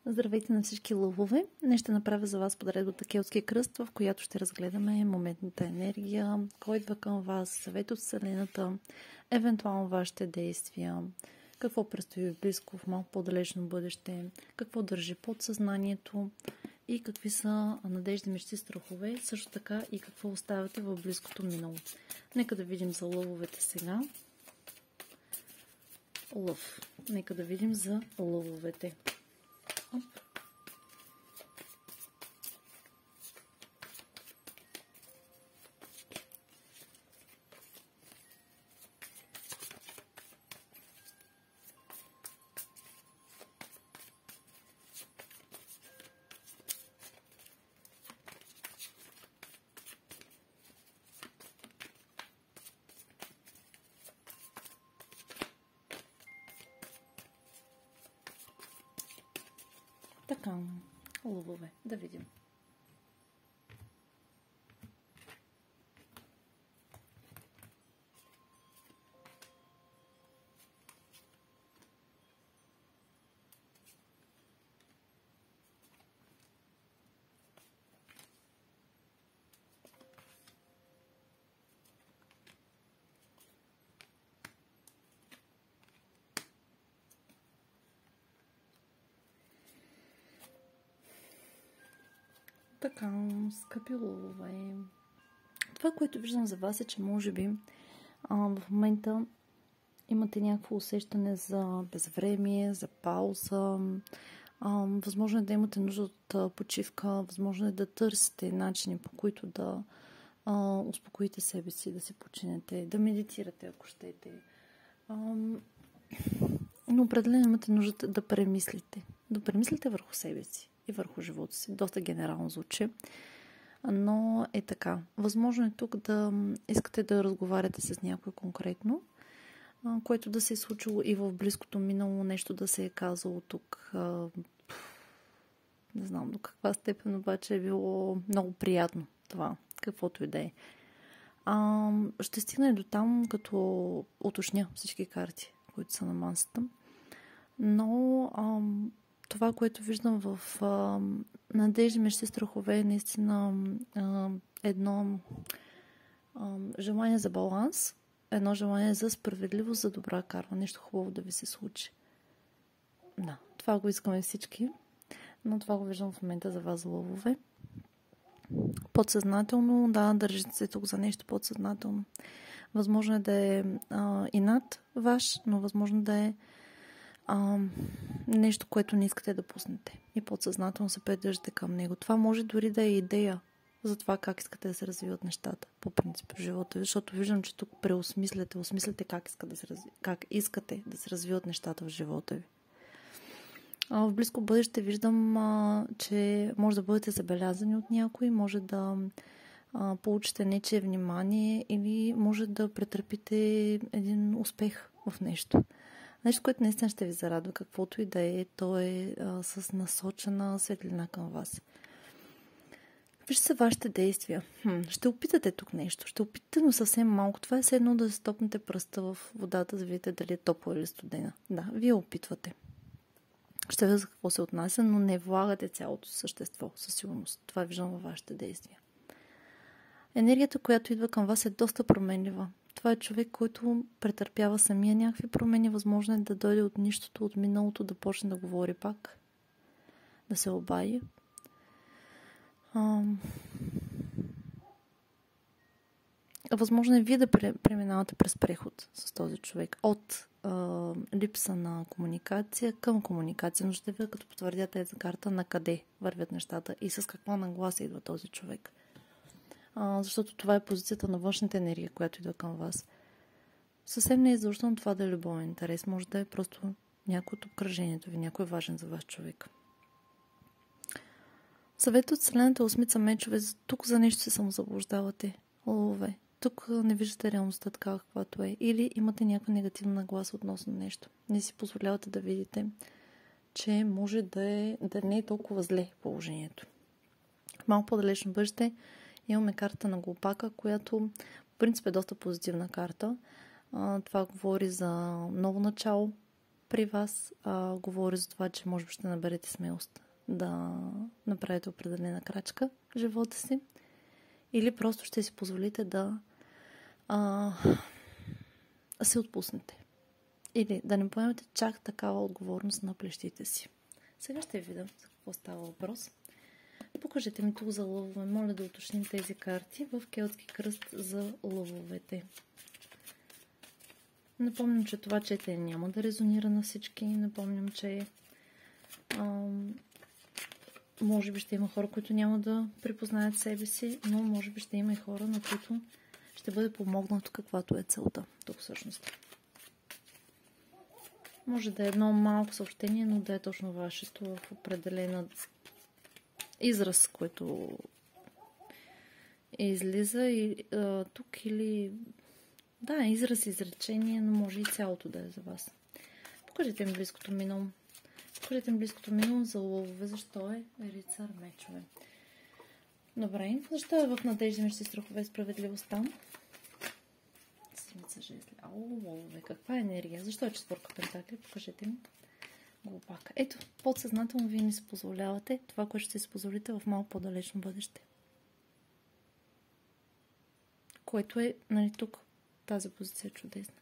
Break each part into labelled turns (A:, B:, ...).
A: Здравейте на всички лъвове! Днес ще направя за вас подредбата Келтския кръст, в която ще разгледаме моментната енергия, кой идва към вас, съвет от Вселената, евентуално вашите действия, какво предстои в близко, в малко по-далечно бъдеще, какво държи подсъзнанието и какви са надежди, мечти, страхове, също така и какво оставяте в близкото минало. Нека да видим за лъвовете сега. Лъв. Нека да видим за лъвовете. Така, лъвове, да видим. Така, скъпи лъвове. Това, което виждам за вас е, че може би в момента имате някакво усещане за безвремие, за пауза. Възможно е да имате нужда от почивка, възможно е да търсите начини, по които да успокоите себе си, да се починете, да медитирате, ако щете. Но определено имате нужда да премислите. Да премислите върху себе си и върху живота си. Доста генерално звучи, но е така. Възможно е тук да искате да разговаряте с някой конкретно, което да се е случило и в близкото минало, нещо да се е казало тук. Не знам до каква степен, обаче е било много приятно това, каквото и да е. Ще стигне до там, като уточня всички карти, които са на масата. Но това, което виждам в надежди, мечти, страхове, е наистина едно желание за баланс, едно желание за справедливост, за добра карма, нещо хубаво да ви се случи. Да, това го искаме всички, но това го виждам в момента за вас, лъвове. Подсъзнателно, да, държите се тук за нещо подсъзнателно. Възможно е да е инат ваш, но възможно да е нещо, което не искате да пуснете. И подсъзнателно се придържате към него. Това може дори да е идея за това как искате да се развиват нещата по принцип в живота ви, защото виждам, че тук осмисляте как искате да се развиват нещата в живота ви. В близко бъдеще виждам, че може да бъдете забелязани от някой, може да получите нечие внимание или може да претърпите един успех в нещо. Нещо, което наистина ще ви зарадва, каквото и да е, то е с насочена светлина към вас. Какви ще са вашите действия? Ще опитате тук нещо. Ще опитате, но съвсем малко. Това е все едно да стопнете пръста в водата, да видите дали е топла или студена. Да, вие опитвате. Ще видя за какво се отнася, но не влагате цялото същество, със сигурност. Това виждам във вашите действия. Енергията, която идва към вас, е доста променлива. Това е човек, който претърпява самия някакви промени. Възможно е да дойде от нищото, от миналото, да почне да говори пак, да се обади. Възможно е вие да преминавате през преход с този човек. От липса на комуникация към комуникация. Но ще видя, като потвърдя тази карта, на къде вървят нещата и с каква нагласа идва този човек. Защото това е позицията на външната енергия, която идва към вас. Съвсем не е задължително това да е любовен интерес. Може да е просто някой от обкръжението ви, някой важен за вас човек. Съвет от Вселената, осмица мечове. Тук за нещо се самозаблуждавате. Лъвове. Тук не виждате реалността така, каквато е. Или имате някаква негативна нагласа относно нещо. Не си позволявате да видите, че може да не е толкова зле положението. Малко по-далечно бъдеще имаме карта на Глупака, която в принцип е доста позитивна карта. Това говори за ново начало, при вас говори за това, че може би ще наберете смелост да направите определена крачка в живота си, или просто ще си позволите да се отпуснете. Или да не поемете чак такава отговорност на плещите си. Сега ще видя за какво става въпрос. Покажете ми тук за лъвове. Моля да уточним тези карти в Келтски кръст за лъвовете. Напомням, че това четене няма да резонира на всички. Напомням, че може би ще има хора, които няма да припознаят себе си, но може би ще има и хора, на които ще бъде помогнато каквато е целта тук всъщност. Може да е едно малко съобщение, но да е точно вашето в определена израз, който излиза и тук, или да, израз, изречение, но може и цялото да е за вас. Покажете ми близкото минало. Покажете ми близкото минало за лъвове. Защо е рицар мечове? Добре. Защо е в надежда, мечти, страхове и справедливостта? Седмица жезли. Лъвове. Каква е енергия? Защо е четвърка пентакли? Покажете ми. Глупак. Ето, подсъзнателно вие не си позволявате това, което ще си позволите в малко по-далечно бъдеще. Което е, нали, тук. Тази позиция е чудесна.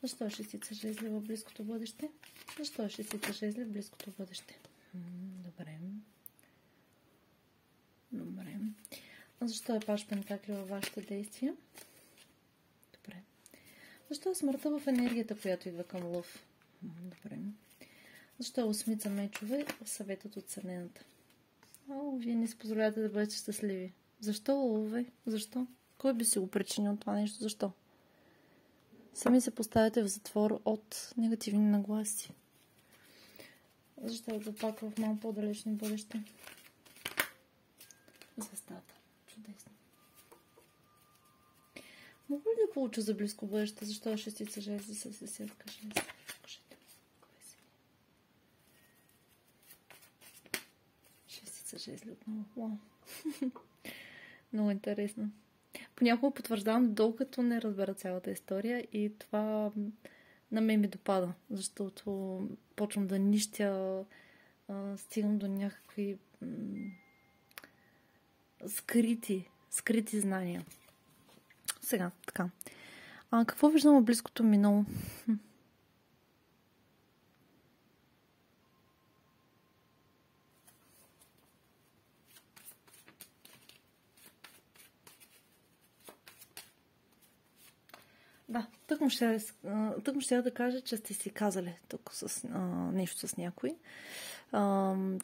A: Защо е шестица жезли в близкото бъдеще? Защо е шестица жезли в близкото бъдеще? Добре. Добре. А защо е паш пентакли във вашите действия? Добре. Защо е смъртта в енергията, която идва към лъв? Добре. Защо е осмица мечове в съветът от Вселената? Вие не си позволявате да бъдете щастливи. Защо, лъвове? Защо? Кой би си го причинил това нещо? Защо? Сами се поставяте в затвор от негативни нагласи. Защо е пак в малко по-далечно бъдеще? Звездата. Чудесно. Мога ли да получа за близко бъдеще? Защо е шестица жезли с десетка жезли? Покажете. Шестица жезли отново. Много интересно. Понякога потвърждавам, докато не разбера цялата история, и това на мен ми допада, защото почвам да нищя, стигам до някакви скрити знания. Сега, така. Какво виждам в близкото минало? Да, тъкмо ще да кажа, че сте си казали тук с нещо с някой,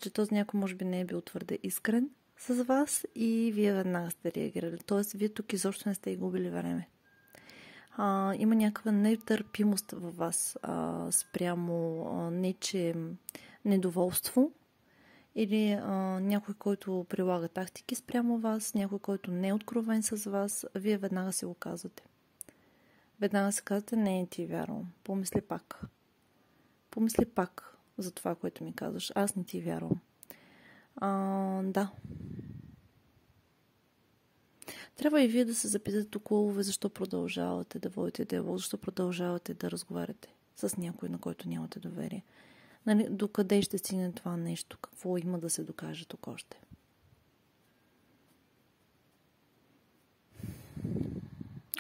A: че този някой може би не е бил твърде искрен с вас и вие веднага сте реагирали. Тоест, вие тук изобщо не сте губили време. Има някаква нетърпимост във вас спрямо нечие недоволство или някой, който прилага тактики спрямо вас, някой, който не е откровен с вас, вие веднага си го казвате. Веднага се казвате, не ти вярвам. Помисли пак. Помисли пак за това, което ми казваш. Аз не ти вярвам. Да. Трябва и вие да се запитате тук, лъвове, защо продължавате да водите диалог, защо продължавате да разговаряте с някой, на който нямате доверие. Нали, докъде ще стигне това нещо? Какво има да се докаже тук още?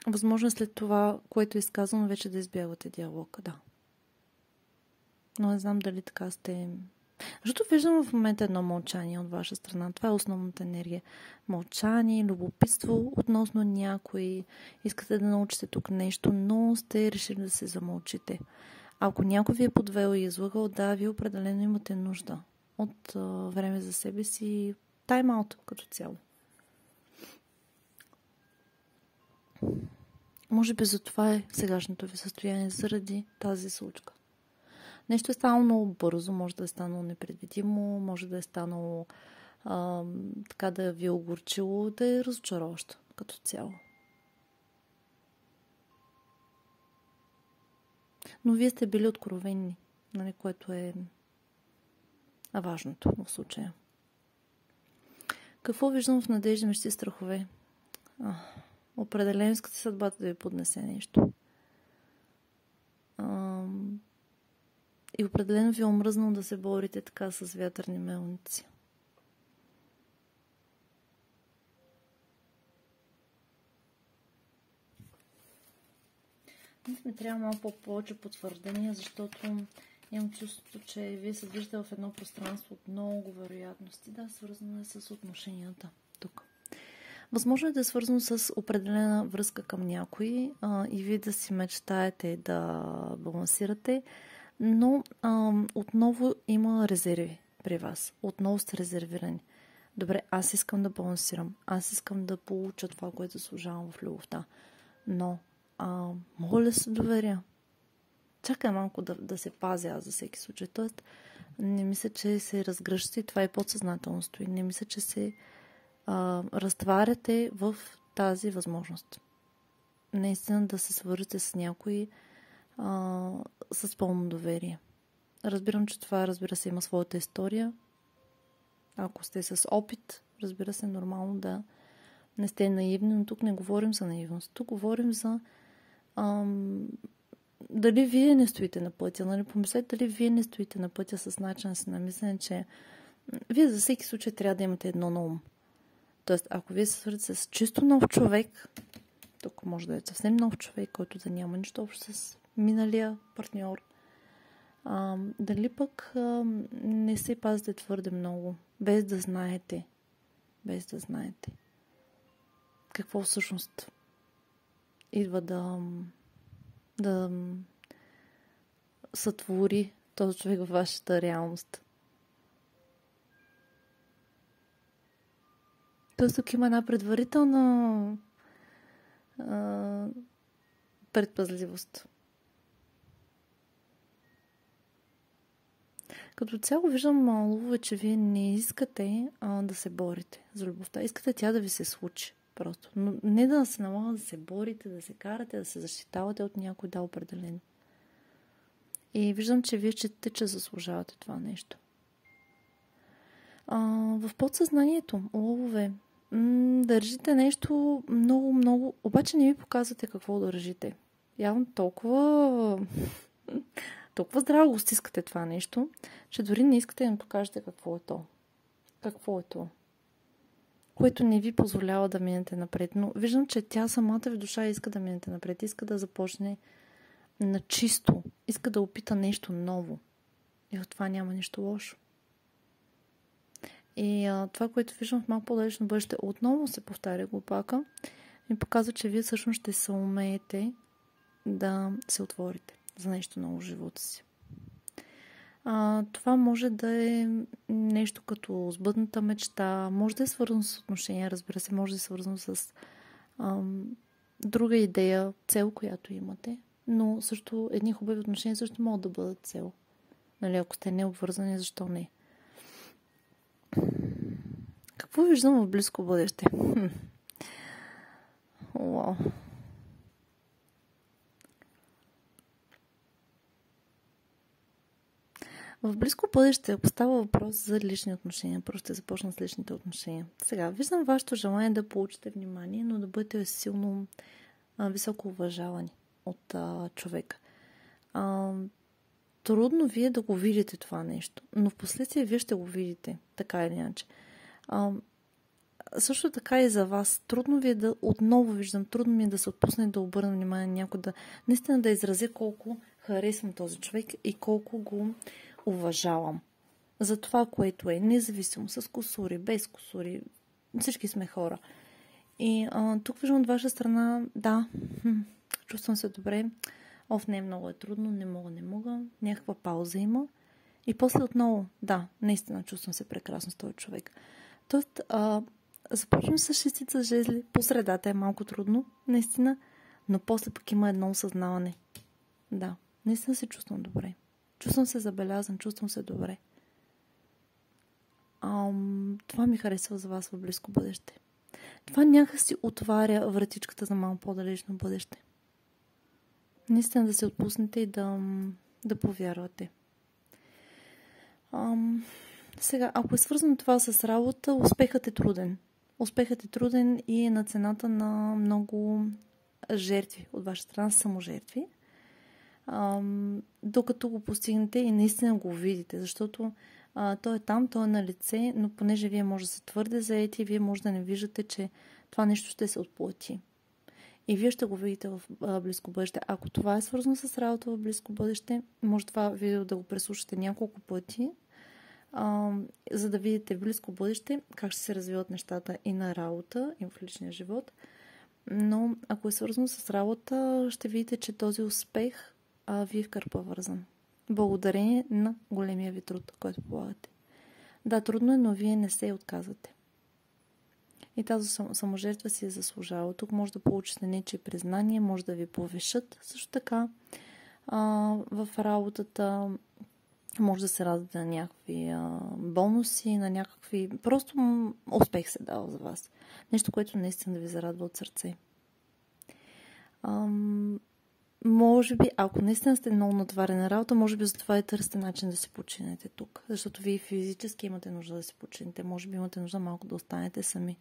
A: Възможно след това, което е изказано, вече да избягвате диалога, да. Но не знам дали така сте... Защото виждам в момента едно мълчание от ваша страна. Това е основната енергия. Мълчание, любопитство относно някой. Искате да научите тук нещо, но сте решили да се замълчите. Ако някой ви е подвел и излъгал, да, вие определено имате нужда от време за себе си, тайм-аут като цяло. Може би за това е сегашното ви състояние, заради тази случка. Нещо е станало много бързо, може да е станало непредвидимо, може да е станало така да ви е огорчило, да е разочароващо като цяло. Но вие сте били откровенни, нали, което е важното в случая. Какво виждам в надежда, мечти, страхове? Определено искате съдбата да ви поднесе нещо. И определено ви е омръзнало да се борите така с вятърни мелници. Днес ми трябва малко повече потвърдение, защото имам чувството, че вие се движите в едно пространство от много вероятности. Да, свързано е с отношенията тук. Възможно е да е свързано с определена връзка към някой и вие да си мечтаете да балансирате, но отново има резерви при вас. Отново сте резервирани. Добре, аз искам да балансирам. Аз искам да получа това, което заслужавам в любовта. Но мога ли да се доверя? Чакай малко да се пазя аз за всеки случай. Тоест, не мисля, че се разгръщате. Това е подсъзнателност. И не мисля, че се разтваряте в тази възможност. Наистина да се свържете с някой с пълно доверие. Разбирам, че това, разбира се, има своята история. Ако сте с опит, разбира се, нормално да не сте наивни, но тук не говорим за наивност. Тук говорим за дали вие не стоите на пътя. Нали? Помислете дали вие не стоите на пътя с начин си на мислене, че вие за всеки случай трябва да имате едно на ум. Тоест, ако вие се свързвате с чисто нов човек, тук може да е съвсем нов човек, който да няма нищо общо с миналия партньор, дали пък не се пазите твърде много, без да знаете какво всъщност идва да сътвори този човек във вашата реалност. Тоест тук има една предварителна предпазливост. Като цяло виждам, ловове, че вие не искате да се борите за любовта. Искате тя да ви се случи просто. Но не да се налага да се борите, да се карате, да се защитавате от някой, да, определено. И виждам, че вие четете, че заслужавате това нещо. В подсъзнанието, ловове, държите нещо много, много, обаче не ви показвате какво държите. Явно толкова здраво го стискате това нещо, че дори не искате да ми покажете какво е то. Какво е то? Което не ви позволява да минете напред. Но виждам, че тя самата ви душа иска да минете напред. Иска да започне на чисто. Иска да опита нещо ново. И в това няма нищо лошо. И това, което виждам в малко по-далечно бъдеще, отново се повтаря глупака, ми показва, че вие всъщност ще се умеете да се отворите за нещо ново в живота си. Това може да е нещо като сбъдната мечта, може да е свързано с отношения, разбира се, може да е свързано с друга идея, цел, която имате, но също едни хубави отношения също могат да бъдат цел. Нали, ако сте необвързани, защо не? Какво виждам в близко бъдеще? Уау! В близко бъдеще, ако става въпрос за лични отношения, просто ще започна с личните отношения. Сега, виждам вашето желание да получите внимание, но да бъдете силно високо уважавани от човека. Трудно вие да го видите това нещо, но в последствие вие ще го видите, така или иначе. Също така и за вас. Трудно ви е да, отново виждам, трудно ми е да се отпусне да обърна внимание на някой, наистина да изразя колко харесвам този човек и колко го уважавам. За това, което е, независимо, с кусури, без кусури, всички сме хора. И тук виждам от ваша страна, да, чувствам се добре, не е много трудно, не мога, някаква пауза има. И после отново, да, наистина чувствам се прекрасно с този човек. Тоест, започвам с шестица жезли, по средата е малко трудно, наистина, но после пък има едно осъзнаване. Да, наистина се чувствам добре. Чувствам се забелязан, чувствам се добре. Това ми харесва за вас в близко бъдеще. Това някакси отваря вратичката за малко по-далечно бъдеще. Наистина да се отпуснете и да повярвате. Сега, ако е свързано това с работа, успехът е труден. Успехът е труден и е на цената на много жертви от ваша страна, саможертви. докато го постигнете и наистина го видите, защото той е там, той е на лице, но понеже вие може да се твърде заети, вие може да не виждате, че това нещо ще се отплати. И вие ще го видите в близко бъдеще. Ако това е свързано с работа в близко бъдеще, може това видео да го преслушате няколко пъти, за да видите в близко бъдеще как ще се развиват нещата и на работа, и в личния живот. Но ако е свързано с работа, ще видите, че този успех ви е в кърпа вързан. Благодарение на големия ви труд, който полагате. Да, трудно е, но вие не се отказвате. И тази саможертва си е заслужава. Тук може да получите нечие признание, може да ви повишат. Също така в работата може да се радвате на някакви бонуси, на някакви... Просто успех се дава за вас. Нещо, което наистина да ви зарадва от сърце. Може би, ако наистина сте много натварена работа, може би затова и търсите начин да се починете тук. Защото вие физически имате нужда да се почините. Може би имате нужда малко да останете сами.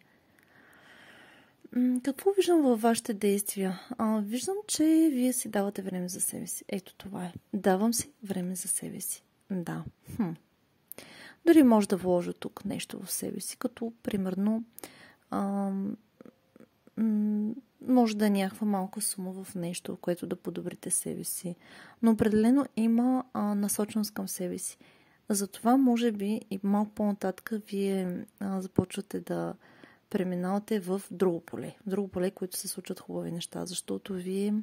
A: Какво виждам във вашите действия? Виждам, че вие си давате време за себе си. Ето това е. Давам си време за себе си. Да. Дори може да вложа тук нещо в себе си, като примерно може да е някаква малка сума в нещо, което да подобрите себе си. Но определено има насоченост към себе си. Затова може би и малко по-нататък вие започвате да преминавате в друго поле. В друго поле, което се случват хубави неща, защото вие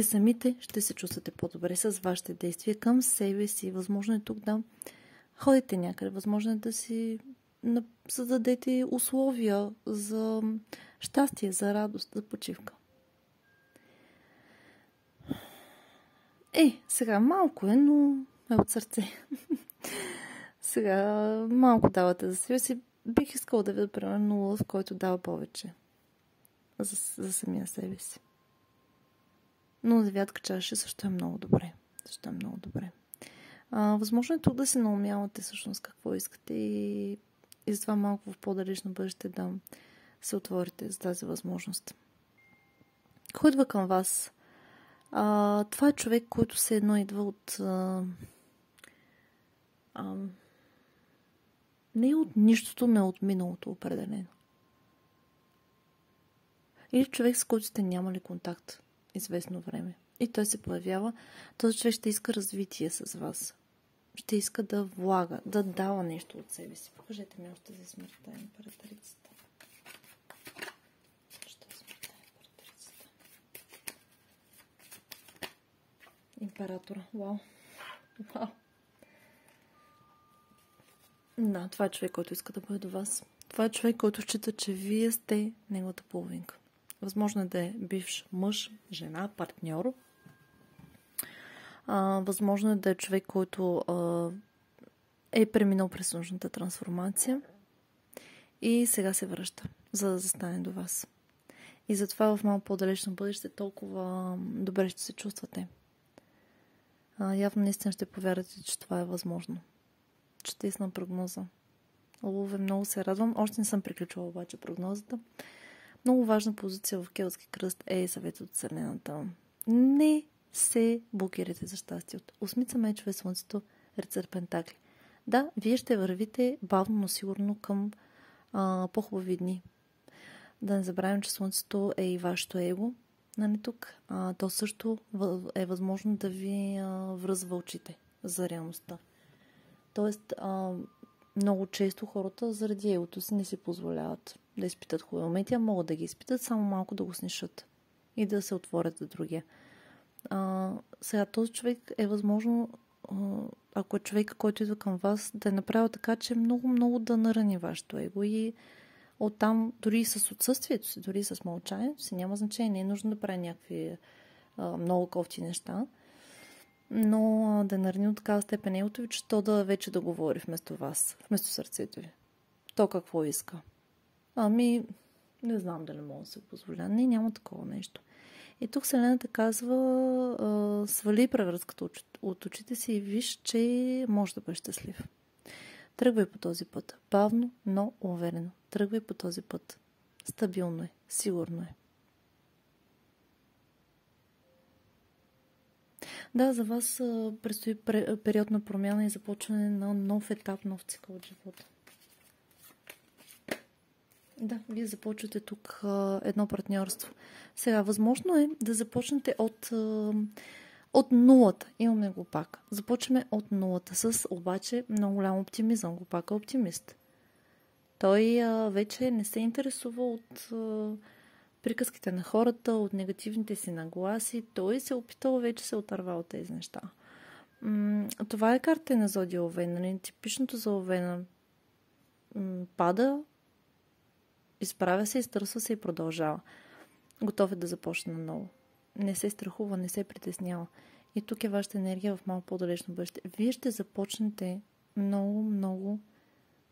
A: самите ще се чувствате по-добре с вашите действия към себе си. Възможно е тук да ходите някъде, възможно е да си създадете условия за щастие, за радост, за почивка. Сега малко е, но е от сърце. Сега малко давате за себе си. Бих искала да видя, примерно, лъв, който дава повече за самия себе си. Но девятка чаша също е много добре. Възможно е тук да се наумявате всъщност какво искате и затова малко в по-далечно бъдеще да се отворите за тази възможност. Кой идва към вас? Това е човек, който все едно идва от... не от нищото, но от миналото определено. Или човек, с който сте нямали контакт известно време. И той се появява. Този човек ще иска развитие с вас. Ще иска да влага, да дава нещо от себе си. Покажете ми още за смъртта императрицата. Императора. Вау. Да, това е човек, който иска да бъде до вас. Това е човек, който счита, че вие сте неговата половинка. Възможно е да е бивш мъж, жена, партньор. Възможно е да е човек, който е преминал през нужната трансформация и сега се връща, за да застане до вас. И затова в малко по-далечно бъдеще толкова добре ще се чувствате. Явно наистина ще повярвате, че това е възможно. Чудесна прогноза. Лове, много се радвам. Още не съм приключила обаче прогнозата. Много важна позиция в Келтски кръст е съветът от Вселената. Не се блокирайте за щастие от осмица мечове, слънцето, рицар пентакли. Да, вие ще вървите бавно, но сигурно към по-хубави дни. Да не забравим, че слънцето е и вашето его. Нали тук? То също е възможно да ви връзва очите за реалността. Тоест, много често хората заради егото си не си позволяват да изпитат хубави моменти, а могат да ги изпитат, само малко да го снишат и да се отворят за другия. Сега този човек е възможно, ако е човек, който идва към вас, да е направил така, че много да нарани вашето его и оттам, дори с отсъствието си, дори с мълчанието си, няма значение, не е нужно да прави някакви много кофти неща, но да нарани от такава степен егото ви, че то да вече да говори вместо вас, вместо сърцето ви. То какво иска? Не знам дали мога да се позволя. Не, няма такова нещо. И тук Вселената казва, свали превръзката от очите си и виж, че може да бъдеш щастлив. Тръгвай по този път. Бавно, но уверено. Тръгвай по този път. Стабилно е. Сигурно е. Да, за вас предстои период на промяна и започване на нов етап, нов цикъл от живота. Да, вие започвате тук едно партньорство. Сега, възможно е да започнете от нулата. Имаме го пак. Започваме от нулата с обаче много голям оптимизъм. Го пак е оптимист. Той вече не се интересува от приказките на хората, от негативните си нагласи. Той се опитал, вече се отърва от тези неща. Това е карта на зодия Овен. Типичното за Овена. Пада, изправя се, изтърсва се и продължава. Готов е да започне наново. Не се страхува, не се притеснява. И тук е вашата енергия в малко по-далечно бъдеще. Вие ще започнете много, много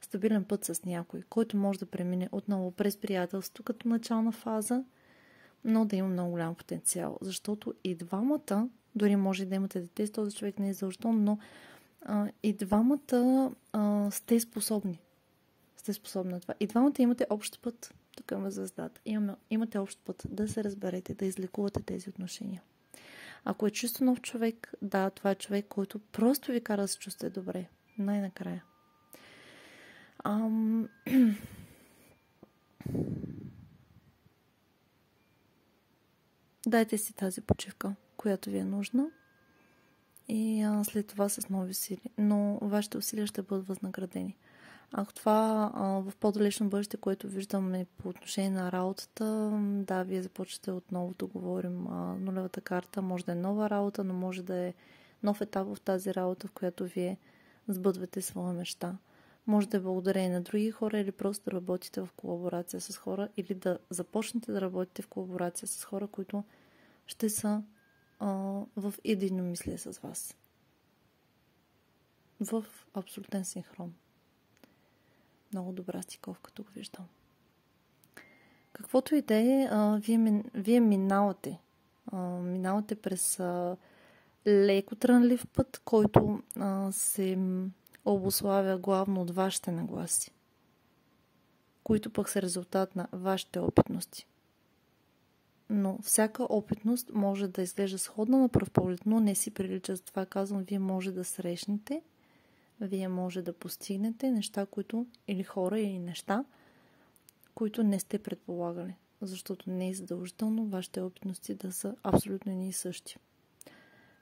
A: стабилен път с някой, който може да премине отново през приятелство като начална фаза, но да има много голям потенциал. Защото и двамата, дори може да имате дете с този човек, не е задължително, но и двамата сте способни. Сте способни на това. И двамата имате общ път. Тук има звездата. Имате общ път да се разберете, да излекувате тези отношения. Ако е чисто нов човек, да, това е човек, който просто ви кара да се чувствате добре. Най-накрая. Дайте си тази почивка, която ви е нужна. И след това с нови сили. Но вашите усилия ще бъдат възнаградени. Ако това в по-далечно бъдеще, което виждаме по отношение на работата, да, вие започвате отново да говорим нулевата карта. Може да е нова работа, но може да е нов етап в тази работа, в която вие сбъдвате своя мечта. Може да е благодарение на други хора или просто да работите в колаборация с хора или да започнете да работите в колаборация с хора, които ще са в единомислие с вас. В абсолютен синхрон. Много добра стиковка тук виждам. Каквото и да е, вие минавате. Минавате през леко трънлив път, който се обуславя главно от вашите нагласи, които пък са резултат на вашите опитности. Но всяка опитност може да изглежда сходна на пръв поглед, но не си прилича. За това казвам, вие може да срещнете, вие може да постигнете неща, които, или хора, или неща, които не сте предполагали. Защото не е задължително вашите опитности да са абсолютно едни и същи.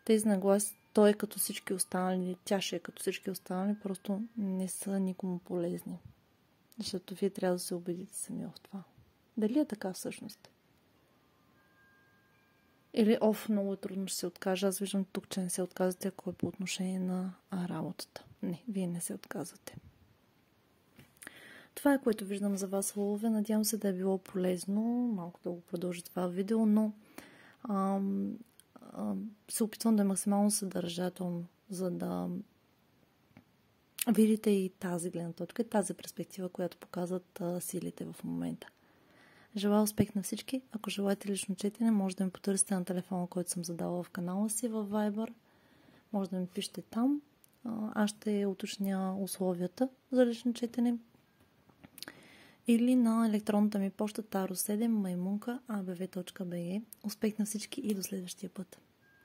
A: Тези нагласи, той е като всички останали, тя ще е като всички останали, просто не са никому полезни. Защото вие трябва да се убедите сами в това. Дали е така всъщност? Или много е трудно ще се откажа. Аз виждам тук, че не се отказвате, ако е по отношение на работата. Не, вие не се отказвате. Това е, което виждам за вас, лъвове. Надявам се да е било полезно. Малко да го продължи това видео, но се опитвам да е максимално съдържателно, за да видите и тази гледна точка, и тази перспектива, която показват силите в момента. Желая успех на всички. Ако желаете лично четене, може да ми потърсите на телефона, който съм задала в канала си във Viber. Може да ми пишете там. Аз ще уточня условията за лично четене. Или на електронната ми поща taro7maimunka@abv.bg. Успех на всички и до следващия път!